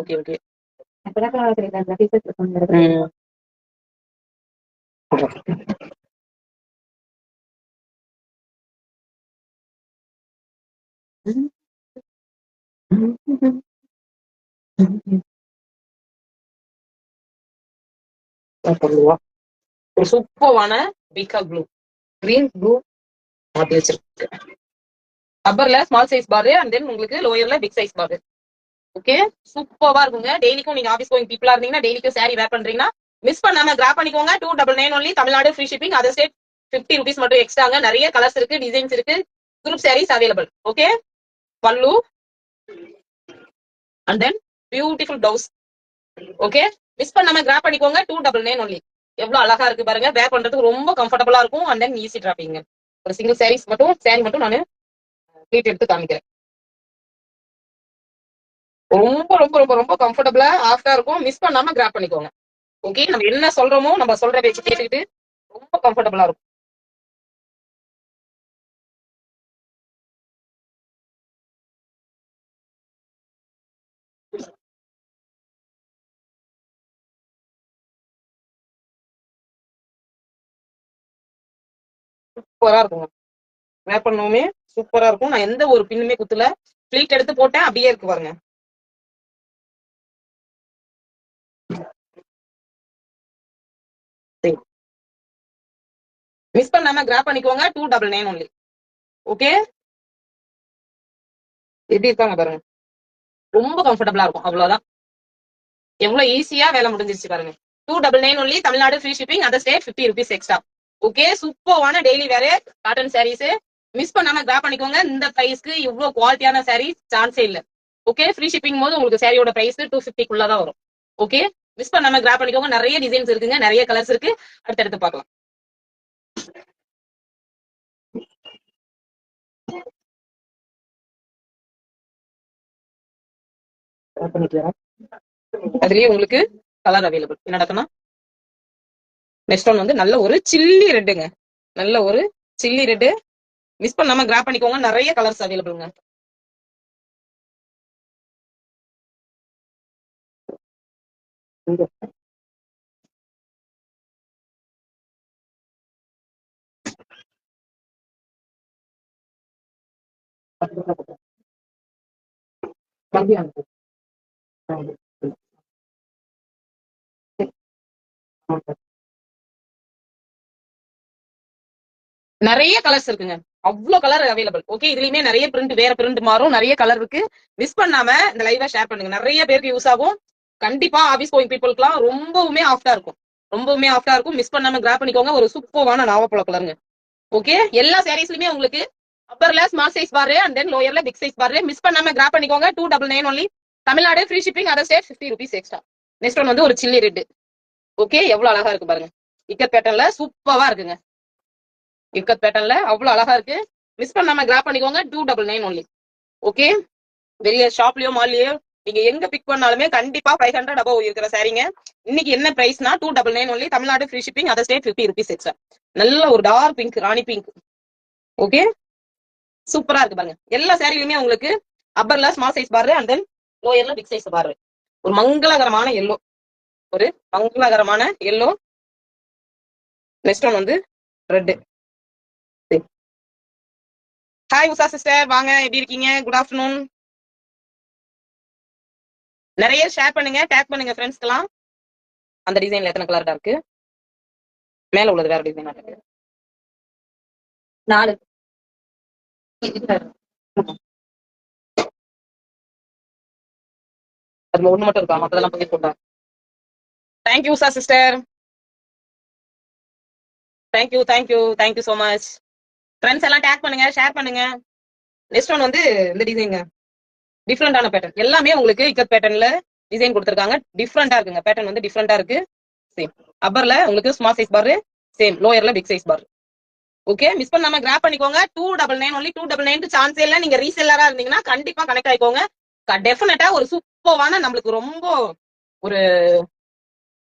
Okay okay. ஒரு சூப்பர்வான Bhika blue, green blue மாத்தி வச்சிருக்கு. அப்பர்ல ஸ்மால் சைஸ் பாரு அண்ட் தென் உங்களுக்கு லோயர்ல பிக் சைஸ் பாரு. ஓகே, சூப்பர்வா இருக்குங்க. டெய்லிக்கும் நீங்க ஆஃபீஸ் கோயிங் பீப்புளா இருந்தீங்கன்னா, டெய்லிக்கும் சாரி வேர் பண்றீங்கன்னா மிஸ் பண்ணாம கிராப் பண்ணிக்கோங்க. 299 only, Tamil Nadu free shipping. Other state 50 rupees மட்டும் எக்ஸ்ட்ராங்க. நிறைய கலர்ஸ் இருக்கு, டிசைன்ஸ் இருக்கு, குரூப் சாரீஸ் அவைலபிள். ஓகே, பல்லு and then beautiful blouse. Okay, miss பண்ணாம கிராப் பண்ணிக்கோங்க. 299 ஒன்லி. எவ்வளவு அழகா இருக்கு பாருங்க. வேர் பண்றதுக்கு ரொம்ப கம்ஃபர்டபுளா இருக்கும் அண்ட் தென் ஈஸி டிராப்பிங். ஒரு சிங்கிள் சாரீஸ் மட்டும் சாரி மட்டும் நான் ப்ளீட் எடுத்து காமிக்கிறேன். ரொம்ப ரொம்ப ரொம்ப ரொம்ப கம்ஃபர்டபுளா ஆஃப்டா இருக்கும். மிஸ் பண்ணாம கிராப் பண்ணிக்கோங்க. ஓகே, நம்ம என்ன சொல்றோமோ நம்ம சொல்ற பேச்சு கேட்டுக்கிட்டு ரொம்ப கம்ஃபர்டபுளா இருக்கும். சூப்பரா இருக்குங்க. வேர் பண்ணவுமே சூப்பரா இருக்கும். நான் எந்த ஒரு பின்னுமே குத்துல, ப்ளீட் எடுத்து போட்டேன், அப்படியே இருக்கு பாருங்க. மிஸ் பண்ணாம கிராப் பண்ணிக்கோங்க. 299 ஒன்லி. ஓகே, எப்படி இருக்காங்க பாருங்க. ரொம்ப கம்ஃபர்டபுளா இருக்கும். அவ்வளவுதான். எவ்வளவு ஈஸியா வேலை முடிஞ்சிருச்சு பாருங்க. 299 only, Tamil Nadu free shipping. Other state 50 rupees extra. Okay, சூப்பர்வான டெய்லி வேற காட்டன் சாரீஸ். மிஸ் பண்ணாம கிராப் பண்ணிக்கோங்க. இந்த பிரைஸ்க்கு இவ்வளவு குவாலிட்டியான சாரீஸ் சான்ஸே இல்ல. ஓகே, ஃப்ரீ ஷிப்பிங் போது உங்களுக்கு சாரியோட பிரைஸ் 250 தான் வரும். ஓகே, மிஸ் பண்ணாம கிராப் பண்ணிக்கோங்க. நிறைய டிசைன்ஸ் இருக்குங்க, நிறைய கலர்ஸ் இருக்கு. அடுத்தடுத்து பார்க்கலாம். அதுலயே உங்களுக்கு கலர் அவைலபிள். என்ன நடக்குன்னா, நெக்ஸ்ட் ஒன் வந்து நல்ல ஒரு சில்லி ரெட்டுங்க. நல்ல ஒரு சில்லி ரெட்டு. மிஸ் பண்ணாம கிராப் பண்ணிக்கோங்க. நிறைய கலர்ஸ் அவைலபிள்ங்க. நிறைய கலர்ஸ் இருக்குங்க. அவ்வளவு கலர் அவைலபிள். ஓகே, இதுலயுமே நிறைய பிரிண்ட், வேற பிரிண்ட் மாறும். நிறைய கலர் இருக்கு. மிஸ் பண்ணாம இந்த லைவ ஷேர் பண்ணுங்க. நிறைய பேருக்கு யூஸ் ஆகும். கண்டிப்பா ஆபீஸ் கோயிங் பீப்புளுக்குலாம் ரொம்பவுமே ஆஃப்டா இருக்கும். ரொம்பவுமே ஆஃப்டா இருக்கும். மிஸ் பண்ணாம கிராப் பண்ணிக்கோங்க. ஒரு சூப்பர்வான நாவப்பழ கலருங்க. ஓகே, எல்லா சாரீஸ்லயுமே உங்களுக்கு அப்பர்ல ஸ்மால் சைஸ் பாரு அண்ட் தென் லோயர்ல பிக் சைஸ் பாரு. மிஸ் பண்ணாம கிராப் பண்ணிக்கோங்க. 299 only, Tamil Nadu free shipping. Other state 50 rupees extra. Next one வந்து ஒரு சில்லி ரெட். ஓகே, எவ்வளவு அழகா இருக்கு பாருங்க. இக்கட் பேட்டர்ன்ல சூப்பரா இருக்குங்க. இக்கத் பேட்டர்ன்ல அவ்வளவு அழகா இருக்கு. மிஸ் பண்ணாம கிராப் பண்ணிக்கோங்க. 299 ஒன்லி. ஓகே, வெளிய ஷாப்லயோ மால்லயோ நீங்க எங்க பிக் பண்ணாலுமே கண்டிப்பா 500 above இருக்கிற சாரீங்க. இன்னைக்கு என்ன பிரைஸ்னா 299 only, Tamil Nadu free shipping. Other state 50 rupees extra. நல்ல ஒரு டார்க் பிங்க், ராணி பிங்க். ஓகே, சூப்பரா இருக்கு பாருங்க. எல்லா சாரிலுமே உங்களுக்கு அப்பர்ல ஸ்மால் சைஸ் பாரு அண்ட் தென் லோயர்ல பிக் சைஸ் பாரு. ஒரு மங்களகரமான எல்லோ, ஒரு மங்களகரமான எல்லோ. நெக்ஸ்ட் ஒன் வந்து ரெட். ஹாய் உஷா சிஸ்டர், வாங்க. எப்படி இருக்கீங்க? Good afternoon. நிறைய ஷேர் பண்ணுங்க, டேக் பண்ணுங்க ஃப்ரெண்ட்ஸ்க்கெல்லாம். அந்த டிசைன்ல எத்தனை கலர் இருக்கு? மேல உள்ளது வேற டிசைனா இருக்கு. 4. அதுல ஒண்ணு மட்டும் இருக்கா? மத்ததெல்லாம் போய் போட்டா. Thank you Usha sister. Thank you thank you thank you so much. Friends எல்லாம் டேக் பண்ணுங்க, ஷேர் பண்ணுங்க. நெக்ஸ்ட் ஒன் வந்து இந்த டிசைனுங்க. டிஃப்ரெண்டான பேட்டர்ன். எல்லாமே உங்களுக்கு இக்கட் பேட்டர்ன்ல டிசைன் கொடுத்துருக்காங்க. டிஃப்ரெண்டா இருக்குங்க. பேட்டர்ன் வந்து டிஃப்ரெண்டா இருக்கு. சேம் அப்பர்ல உங்களுக்கு ஸ்மால் சைஸ் பார், சேம் லோயர்ல பிக் சைஸ் பார். ஓகே, மிஸ் பண்ணாம கிராப் பண்ணிக்கோங்க. 299 ஒன்லி. 299 சான்ஸே இல்ல. நீங்க ரீசெல்லரா இருந்தீங்கன்னா கண்டிப்பா கனெக்ட் ஆயிக்கோங்க. டெஃபினட்டா ஒரு சூப்பர்வான, நம்மளுக்கு ரொம்ப ஒரு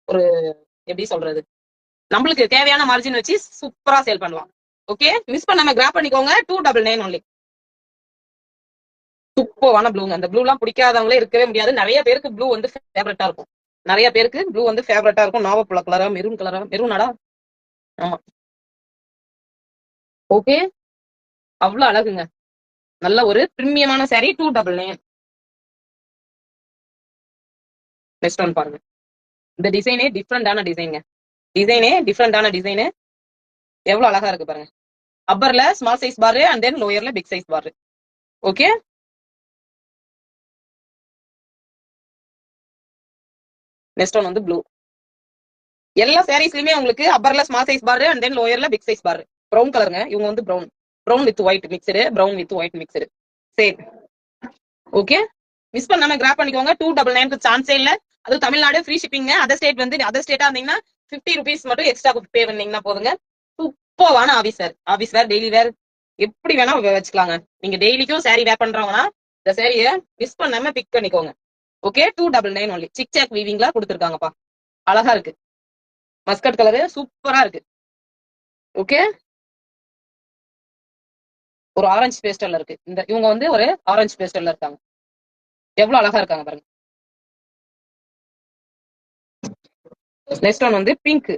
ஒரு எப்படி சொல்றது, நம்மளுக்கு தேவையான மார்ஜின் வச்சு சூப்பரா சேல் பண்ணலாம். ஓகே, மிஸ் பண்ணாம கிராப் பண்ணிக்கோங்க. 299 ஒன்லி. சூப்பரான ப்ளூங்க. அந்த ப்ளூ எல்லாம் பிடிக்காதவங்களே இருக்கவே முடியாது. நிறைய பேருக்கு ப்ளூ வந்து ஃபேவரட்டா இருக்கும். நிறைய பேருக்கு ப்ளூ வந்து ஃபேவரட்டா இருக்கும். நாவப்பழ கலரா, மெரூன் கலரா, மெரூனாடா? ஆமா. ஓகே, அவ்வளவு அழகுங்க. நல்ல ஒரு பிரீமியமான சாரி 299. நெக்ஸ்ட் ஒன் பாருங்க. இந்த டிசைனே டிஃப்ரெண்டான டிசைனுங்க. டிசைனு எவ்வளவு அழகா இருக்கு பாருங்க. அப்பர்ல ஸ்மால் சைஸ் பாரு அண்ட் தென் லோயர்ல பிக் சைஸ் பாரு. ஓகே, நெக்ஸ்ட் ஒன் வந்து ப்ளூ. எல்லா சாரீஸ்லயுமே உங்களுக்கு அப்பர்ல ஸ்மால் சைஸ் பாரு அண்ட் தென் லோயர்ல பிக் சைஸ் பாரு. ப்ரௌன் கலருங்க. இவங்க வந்து brown with white mixed, brown with white mixed. சரி, ஓகே, மிஸ் பண்ணாம கிராப் பண்ணிக்கோங்க. 299க்கு சான்ஸே இல்ல. அது தமிழ்நாடு ஃப்ரீ ஷிப்பிங்க. அதர் ஸ்டேட் வந்து அதர் ஸ்டேட்டா இருந்தீங்கன்னா 50 ருபீஸ் மட்டும் எக்ஸ்ட்ரா பே பண்ணீங்கன்னா போதுங்க. சூப்பரான ஆபீஸ் வேர் டெய்லி வேர் எப்படி வேணா வச்சுக்கலாங்க. நீங்க டெய்லிக்கும் சாரி வேர் பண்றவங்கன்னா இந்த சாரிய மிஸ் பண்ணாம பிக் பண்ணிக்கோங்க. Okay, 299 only. சிக் சாக் வீவிங்ல கொடுத்துருக்காங்கப்பா. அழகா இருக்கு. மஸ்கட் கலரு சூப்பரா இருக்கு. ஓகே, ஒரு ஆரஞ்சு பேஸ்டல்ல இருக்கு. இந்த இவங்க வந்து ஒரு ஆரஞ்சு பேஸ்டல்ல இருக்காங்க. எவ்வளவு அழகா இருக்காங்க பாருங்க. நெக்ஸ்ட் ஒன் வந்து பிங்க்.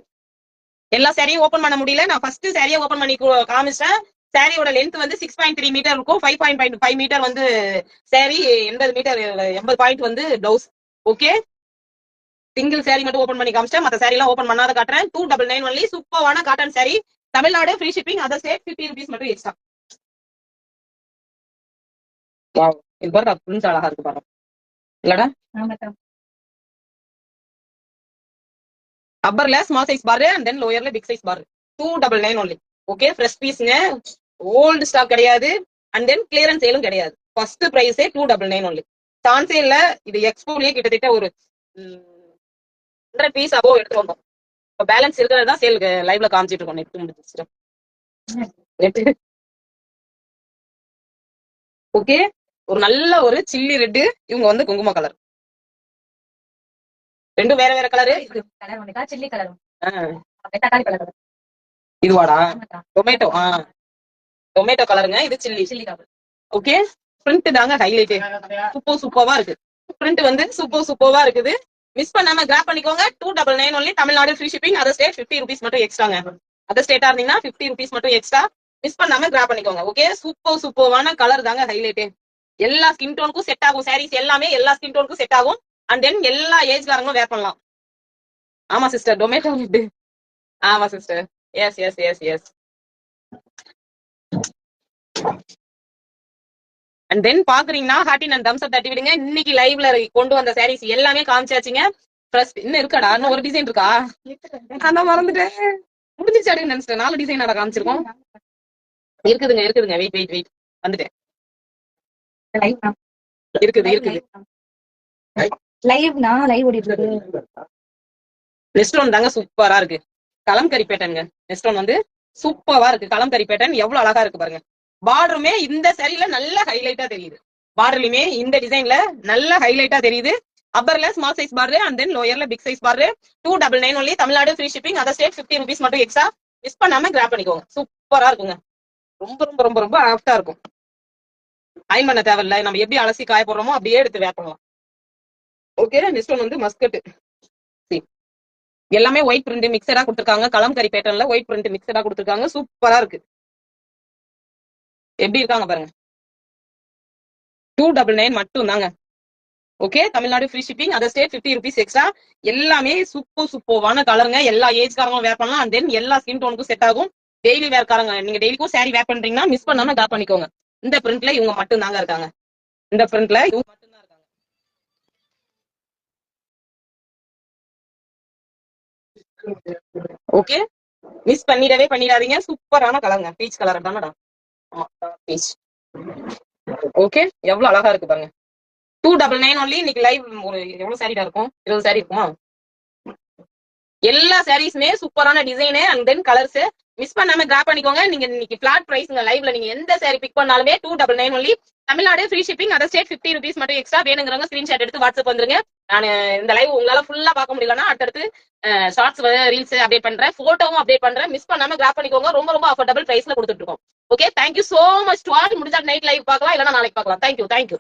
எல்லா சாரியும் ஓபன் பண்ண முடியல. நான் ஃபர்ஸ்ட் சாரியை ஓபன் பண்ணி காமிச்சேன். சாரியோட லென்த் வந்து 6.3 மீட்டர் இருக்கும். 5.5 மீட்டர் வந்து சாரி, 80 மீட்டர் 80 பாயிண்ட் வந்து பிளவுஸ். ஓகே, சிங்கிள் சாரி மட்டும் ஓபன் பண்ணி காமிச்சேன். மத்த சாரி எல்லாம் ஓபன் பண்ணாத காட்டுறேன். 299 ஒன்லி. சூப்பரான cotton sari. Tamil Nadu free shipping. Other state 50 rupees மட்டும் எக்ஸ்ட்ரா. வாவ், இது பாரு பிரிண்ட் அழகா இருக்கு பாருங்க. இல்லடா, அப்பர்ல ஸ்மால் சைஸ் பாரு அண்ட் தென் லோயர்ல பிக் சைஸ் பாரு. 299 ஒன்லி. ஓகே, ஃப்ரெஷ் பீஸ்ங்க. ஓல்டு ஸ்டாக் கிடையாது அண்ட் தென் கிளியரன்ஸ் சேலும் கிடையாது. ஃபர்ஸ்ட் பிரைஸே 299 ஒன்லி. சான்ஸே இல்ல. இது எக்ஸ்போலயே கிட்டத்தட்ட ஒரு 100 பீஸ் அபோவ் எடுத்து வந்தோம். இப்போ பேலன்ஸ் இருக்கிறது தான் சேல் லைவ்ல காமிச்சிட்டு இருக்கோம். நெட் முடிஞ்சிச்சு. நெட் ஓகே, ஒரு நல்ல ஒரு சில்லி ரெட்டு. இவங்க வந்து குங்கும கலர். ரெண்டும் வேற வேற கலரு. சில்லி கலர், தக்காளி கலர். இதுவாடா? டொமேட்டோ. டொமேட்டோ கலருங்க. இது சில்லி கலர். ஓகே, பிரிண்ட் தாங்க ஹைலைட். சூப்பர்வா இருக்கு. பிரிண்ட் வந்து சூப்பர்வா இருக்குது. மிஸ் பண்ணாம கிராப் பண்ணிக்கோங்க. 299 only. Tamil Nadu free shipping. Other state 50 rupees மட்டும் எக்ஸ்ட்ராங்க. அதர் ஸ்டேட்டா இருந்தீங்கன்னா 50 ருபீஸ் மட்டும் எக்ஸ்ட்ரா. மிஸ் பண்ணாம கிராப் பண்ணிக்கோங்க. ஓகே, சூப்பர்வான கலர் தாங்க ஹைலைட். எல்லா ஸ்கின் டோனுக்கும் செட் ஆகும். சாரீஸ் எல்லாமே எல்லா ஸ்கின் டோனுக்கும் செட் ஆகும். அண்ட் தென் எல்லா ஏஜ்காரங்களும் வேர் பண்ணலாம். ஆமா சிஸ்டர், டொமேட்டோ ரெட். ஆமா sister. Yes yes yes yes. And then பாக்குறீங்கன்னா ஹார்டின் அண்ட் தம்ஸ் அப் தட்டி விடுங்க. இன்னைக்கு லைவ்ல கொண்டு வந்த சாரீஸ் எல்லாமே காமிச்சாச்சுங்க. ஃபர்ஸ்ட் இன்னும் இருக்காடா? இன்னும் ஒரு டிசைன் இருக்கா? நான் மறந்துட்டேன். முடிஞ்சிச்சு அப்படின்னு நினைச்சிட்டேன். 4 டிசைன் காமிச்சிருக்கோம். இருக்குதுங்க. வெயிட் வந்துட்டேன். இருக்குது. லைவ் ஓடிட்டு இருக்கு. நெக்ஸ்ட் ஒன் தாங்க சூப்பரா இருக்கு. கலம்கரி பேட்டர்னுங்க. நெக்ஸ்ட் ஒன் வந்து சூப்பரா இருக்கு. கலம்கரி பேட்டர்ன் எவ்வளவு அழகா இருக்கு பாருங்க. பார்டருமே இந்த சாரில நல்ல ஹைலைட்டா தெரியுது. பார்டர்லயுமே இந்த டிசைன்ல நல்ல ஹைலைட்டா தெரியுது. அப்பர்ல small size border and then லோயர்ல big size border. 299 only. Tamil Nadu free shipping. Other state 50 rupees மட்டும் எக்ஸ்ட்ரா. மிஸ் பண்ணாம கிராப் பண்ணிக்கோங்க. சூப்பரா இருக்குங்க. ரொம்ப ஆஃப்டா இருக்கும். அயன் பண்ண தேவையில்ல. நம்ம எப்படி அலசி காய போடுறோமோ அப்படியே எடுத்து வேர் பண்ணலாம். ஓகே, நெக்ஸ்ட் ஒன் வந்து மஸ்கட். எல்லாமே ஒயிட் பிரிண்ட் மிக்சடா கொடுத்துருக்காங்க. கலம்கரி பேட்டர்ன்ல ஒயிட் பிரிண்ட் மிக்சடா கொடுத்துருக்காங்க. சூப்பரா இருக்கு. எப்படி இருக்காங்க பாருங்க. 299 மட்டும் தாங்க. Okay, Tamil Nadu free shipping. Other state 50 rupees extra. எல்லாமே சூப்பர்வான கலருங்க. எல்லா ஏஜ்காரங்களும் வேர் பண்ணலாம். அண்ட் தென் எல்லா ஸ்கின் டோனுக்கும் செட் ஆகும். டெய்லி வேர்க்காரங்க நீங்க டெய்லிக்கும் சாரி வேர் பண்றீங்கன்னா மிஸ் பண்ணாம கிராப் பண்ணிக்கோங்க. இந்த பிரிண்ட்ல இவங்க மட்டும் தாங்க இருக்காங்க. இந்த பிரிண்ட்ல இவங்க மட்டும் தான் இருக்காங்க. ஓகே, மிஸ் பண்ணிடாதீங்க. சூப்பரான கலருங்க. பீச் கலர் தானடா? ஆமா, பீச். ஓகே, எவ்வளவு அழகா இருக்கு பாருங்க. 299 ஒன்லி. இன்னைக்கு லைவ் ஒரு எவ்வளவு சாரிடா இருக்கும்? 20 சாரி இருக்குமா? எல்லா சாரீஸுமே சூப்பரான design and then colours. Miss பண்ணாம கிராப் பண்ணிக்கோங்க. நீங்க இன்னைக்கு பிளாட் பிரைஸ்ங்க. லைவ்ல நீங்க எந்த சாரி பிக் பண்ணாலுமே 299 only. Tamil Nadu free shipping. Other state 50 rupees மட்டும் எக்ஸ்ட்ரா. வேணுங்கிறவங்க ஸ்கிரீன்ஷாட் எடுத்து வாட்ஸ்அப் வந்துருங்க. நான் இந்த லைவ் உங்களால ஃபுல்லா பார்க்க முடியலன்னா அடுத்தடுத்து ஷார்ட்ஸ் ரீல்ஸ் அப்டேட் பண்றேன். போட்டோவும் அப்டேட் பண்றேன். மிஸ் பண்ணாம கிராப் பண்ணிக்கோங்க. ரொம்ப அஃபோர்டபுள் பிரைஸ்ல கொடுத்துட்டு இருக்கோம். Okay, thank you so much to all. முடிஞ்சா நைட் லைவ் பார்க்கலாம், இல்லைன்னா நாளைக்கு பார்க்கலாம். தேங்க்யூ.